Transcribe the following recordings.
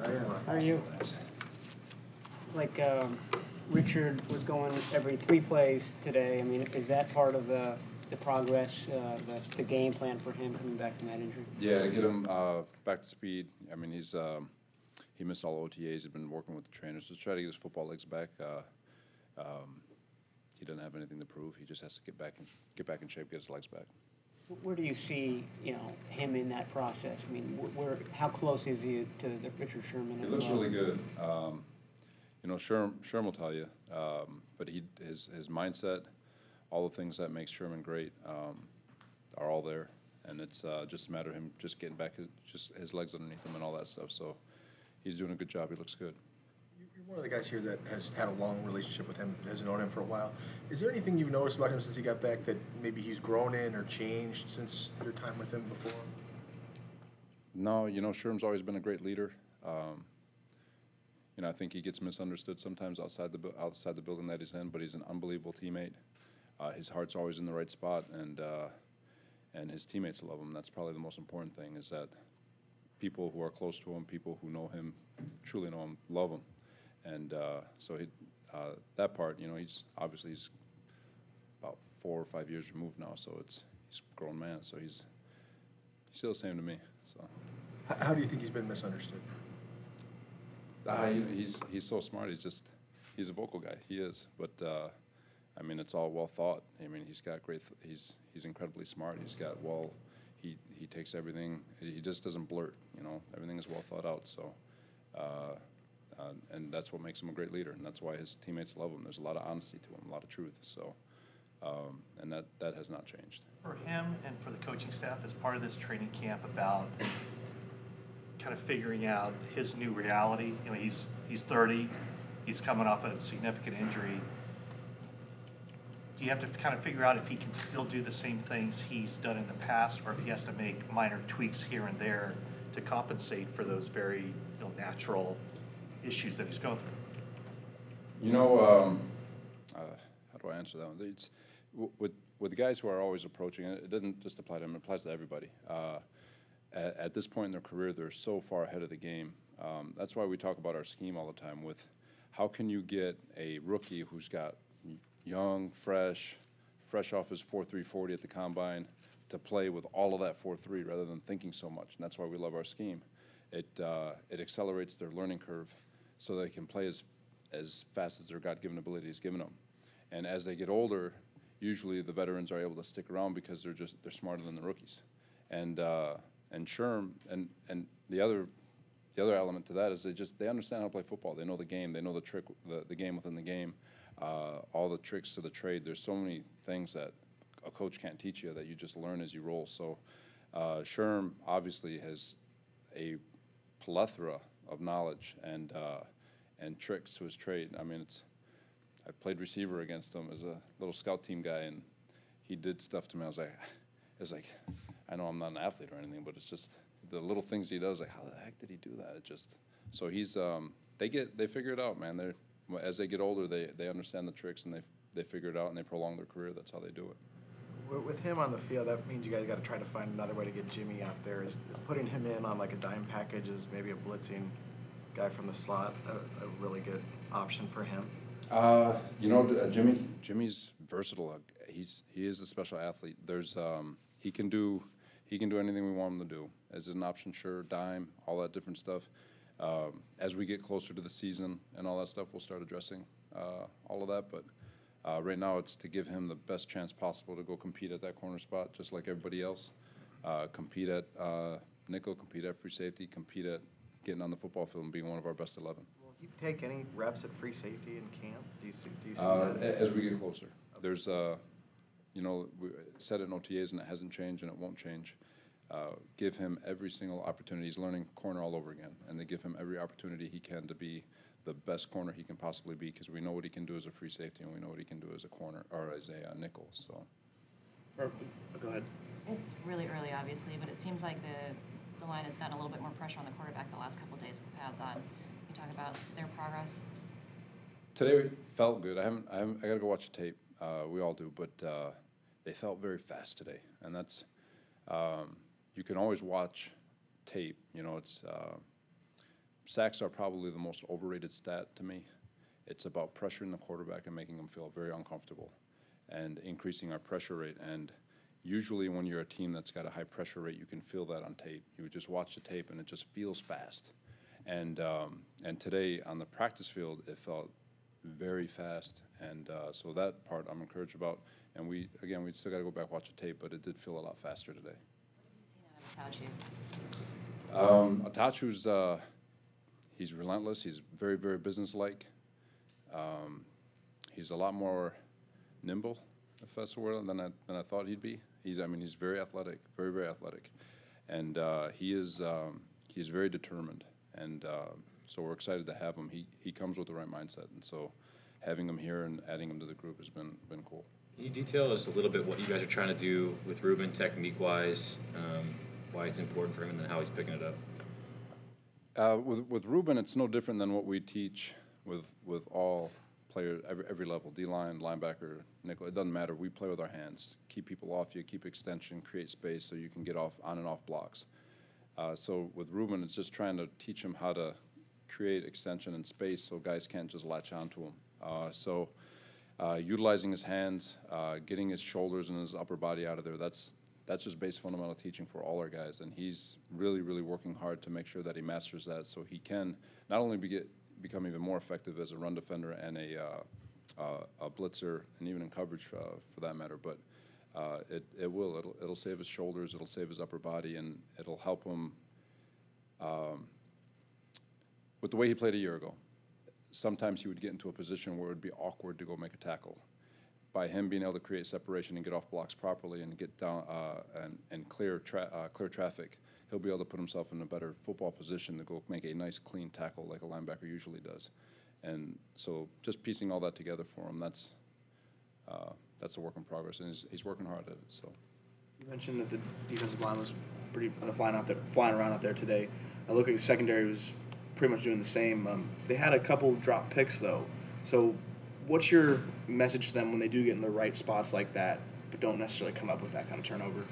How are you? Like Richard was going every 3 plays today. I mean, is that part of the progress, the game plan for him coming back from that injury? Yeah, to get him back to speed. I mean, he missed all OTAs. He's been working with the trainers to try to get his football legs back. He doesn't have anything to prove. He just has to get back in shape, get his legs back. Where do you see, him in that process? I mean, how close is he to the Richard Sherman? He looks really good. Sherm will tell you, but his mindset, all the things that makes Sherman great, are all there, and it's just a matter of him just getting back his legs underneath him and all that stuff. So he's doing a good job. He looks good. You're one of the guys here that has had a long relationship with him, has known him for a while. Is there anything you've noticed about him since he got back that maybe he's grown in or changed since your time with him before? No, Sherm's always been a great leader. I think he gets misunderstood sometimes outside the building that he's in, but he's an unbelievable teammate. His heart's always in the right spot, and his teammates love him. That's probably the most important thing, is that people who are close to him, people who know him, truly know him, love him. And so that part, he's about 4 or 5 years removed now, so he's a grown man, so he's still the same to me. So how do you think he's been misunderstood? He's so smart. He's a vocal guy. He is, but it's all well thought. He's got great. He's incredibly smart. He takes everything. He just doesn't blurt. Everything is well thought out. So. And that's what makes him a great leader, and that's why his teammates love him. There's a lot of honesty to him, a lot of truth. So, and that has not changed. For him and for the coaching staff, as part of this training camp, about kind of figuring out his new reality. He's 30. He's coming off a significant injury. Do you have to kind of figure out if he can still do the same things he's done in the past, or if he has to make minor tweaks here and there to compensate for those very natural issues that he's going through? How do I answer that one? It's with the guys who are always approaching it. It doesn't just apply to him; it applies to everybody. At this point in their career, they're so far ahead of the game. That's why we talk about our scheme all the time. With how can you get a rookie who's got young, fresh off his 4.3 40 at the combine to play with all of that 4.3 rather than thinking so much, and that's why we love our scheme. It accelerates their learning curve, so they can play as fast as their God-given ability has given them. And as they get older, usually the veterans are able to stick around because they're smarter than the rookies. And Sherm and the other element to that is they understand how to play football. They know the game. They know the game within the game, all the tricks to the trade. There's so many things that a coach can't teach you that you just learn as you roll. So Sherm obviously has a plethora of knowledge and tricks to his trade. I played receiver against him as a little scout team guy, and he did stuff to me. I was like, I know I'm not an athlete or anything, but it's just the little things he does. Like, how the heck did he do that? So he's they figure it out, man. As they get older, they understand the tricks, and they figure it out, and they prolong their career. That's how they do it. With him on the field, that means you guys got to try to find another way to get Jimmy out there. Is putting him in on like a dime package, is maybe a blitzing guy from the slot a really good option for him? Jimmy's versatile. He is a special athlete. He can do anything we want him to do. As an option, sure, dime, all that different stuff. As we get closer to the season and all that stuff, we'll start addressing all of that. But right now, it's to give him the best chance possible to go compete at that corner spot, just like everybody else. Compete at nickel, compete at free safety, compete at getting on the football field and being one of our best 11. Will he take any reps at free safety in camp? Do you see that? As we get closer. There's, we said it in OTAs and it hasn't changed and it won't change. Give him every single opportunity. He's learning corner all over again, and they give him every opportunity he can to be the best corner he can possibly be, because we know what he can do as a free safety and we know what he can do as a corner or as a nickel. So. Go ahead. It's really early, obviously, but it seems like the line has gotten a little bit more pressure on the quarterback the last couple of days with pads on. Can you talk about their progress? Today felt good. I got to go watch the tape. We all do, but they felt very fast today, and that's you can always watch tape. It's sacks are probably the most overrated stat to me. It's about pressuring the quarterback and making them feel very uncomfortable and increasing our pressure rate. And usually when you're a team that's got a high pressure rate, you can feel that on tape. You would just watch the tape and it just feels fast. And today on the practice field, it felt very fast. And so that part I'm encouraged about. And we still got to go back and watch the tape, but it did feel a lot faster today. What have you seen out of Atachu? Atachu's, he's relentless. He's very, very businesslike. He's a lot more nimble, if that's the word, than I thought he'd be. He's very athletic, very, very athletic. And he's very determined. And so we're excited to have him. He comes with the right mindset. And so having him here and adding him to the group has been cool. Can you detail us a little bit what you guys are trying to do with Ruben technique-wise, why it's important for him, and then how he's picking it up? With Ruben, it's no different than what we teach with all players, every level, D-line, linebacker, nickel. It doesn't matter. We play with our hands. Keep people off you, keep extension, create space so you can get off on and off blocks. So with Ruben, it's just trying to teach him how to create extension and space so guys can't just latch onto him. Utilizing his hands, getting his shoulders and his upper body out of there, that's just base fundamental teaching for all our guys. And he's really, really working hard to make sure that he masters that so he can not only become even more effective as a run defender and a blitzer and even in coverage for that matter, but it'll save his shoulders, it'll save his upper body, and it'll help him with the way he played a year ago. Sometimes he would get into a position where it would be awkward to go make a tackle. By him being able to create separation and get off blocks properly and get down and clear traffic, he'll be able to put himself in a better football position to go make a nice clean tackle like a linebacker usually does. And so just piecing all that together for him, that's a work in progress, and he's working hard at it. So you mentioned that the defensive line was pretty flying around out there today. I look at the secondary was pretty much doing the same. They had a couple drop picks though. So what's your message to them when they do get in the right spots like that, but don't necessarily come up with that kind of turnover?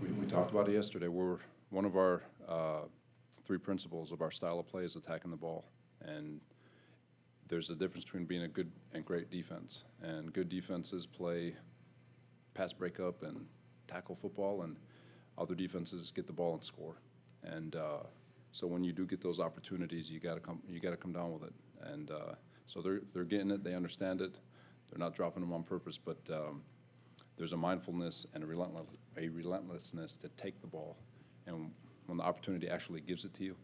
We talked about it yesterday. One of our three principles of our style of play is attacking the ball, and there's a difference between being a good and great defense. And good defenses play pass breakup and tackle football, and other defenses get the ball and score. And so when you do get those opportunities, you got to come down with it. And so they're getting it. They understand it. They're not dropping them on purpose, but there's a mindfulness and a relentlessness to take the ball. And when the opportunity actually gives it to you,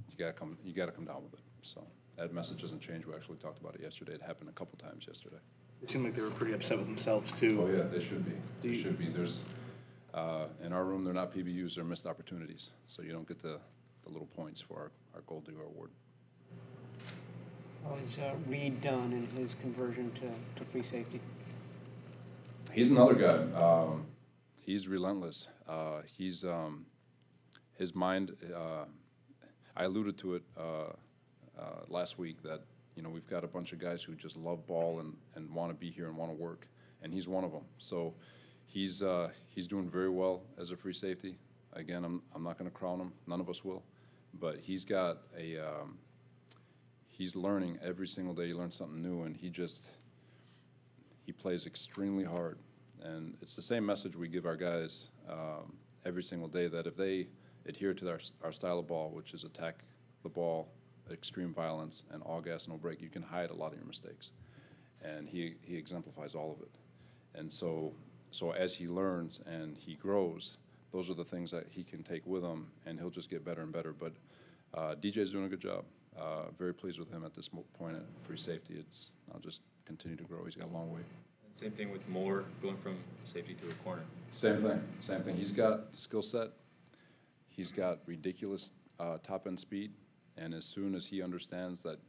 you got to come down with it. So that message doesn't change. We actually talked about it yesterday. It happened a couple times yesterday. It seemed like they were pretty upset with themselves too. Oh yeah, they should be. They should be. There's in our room, they're not PBUs. They're missed opportunities. So you don't get the little points for our Gold Digger Award. How is Reed done in his conversion to free safety? He's another guy. He's relentless. He's his mind. I alluded to it last week that we've got a bunch of guys who just love ball and want to be here and want to work, and he's one of them. So he's doing very well as a free safety. Again, I'm not going to crown him. None of us will, but he's got he's learning every single day. He learns something new, and he plays extremely hard. And it's the same message we give our guys every single day, that if they adhere to our style of ball, which is attack the ball, extreme violence, and all gas, no break, you can hide a lot of your mistakes. And he exemplifies all of it. And so as he learns and he grows, those are the things that he can take with him, and he'll just get better and better. But DJ's doing a good job. Very pleased with him at this point at free safety. I'll just continue to grow. He's got a long way. Same thing with Moore going from safety to a corner. Same thing. He's got the skill set. He's got ridiculous top-end speed. And as soon as he understands that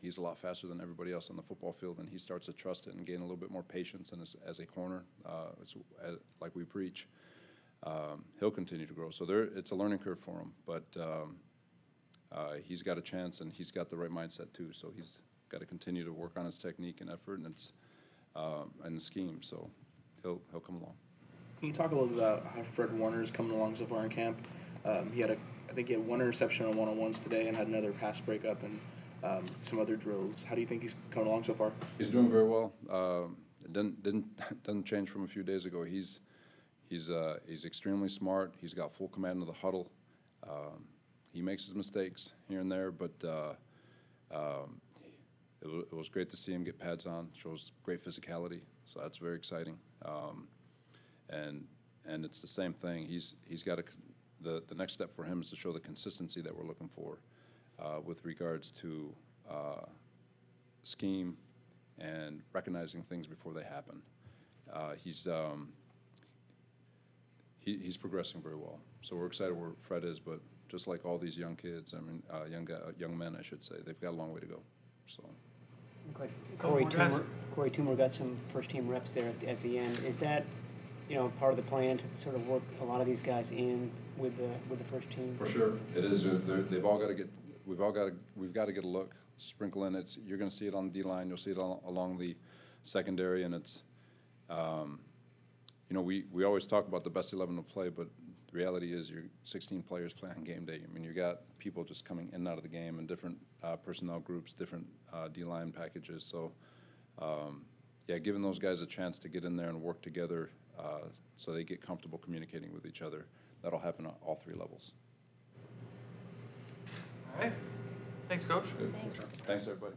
he's a lot faster than everybody else on the football field, and he starts to trust it and gain a little bit more patience and as a corner, like we preach, he'll continue to grow. So it's a learning curve for him. But he's got a chance, and he's got the right mindset too. So he's got to continue to work on his technique and effort and the scheme. So he'll come along. Can you talk a little bit about how Fred Warner's coming along so far in camp? He had a I think he had one interception on one-on-ones today and had another pass breakup and some other drills. How do you think he's coming along so far? He's doing very well. It doesn't change from a few days ago. He's extremely smart. He's got full command of the huddle. He makes his mistakes here and there, but it was great to see him get pads on. Shows great physicality, so that's very exciting. And it's the same thing. He's got the next step for him is to show the consistency that we're looking for with regards to scheme and recognizing things before they happen. He's progressing very well. So we're excited where Fred is, but just like all these young kids, I mean, young men, I should say, they've got a long way to go. So. Looked like Corey Toomer got some first-team reps there at the end. Is that, part of the plan to sort of work a lot of these guys in with the first team? For sure, it is. They've all got to get. We've got to get a look. Sprinkle in. You're going to see it on the D line. You'll see it along the secondary, and it's. We always talk about the best 11 to play, but the reality is you're 16 players play on game day. I mean, you got people just coming in and out of the game and different personnel groups, different D-line packages. So, giving those guys a chance to get in there and work together so they get comfortable communicating with each other, that'll happen at all three levels. All right. Thanks, Coach. Good. Thanks, everybody.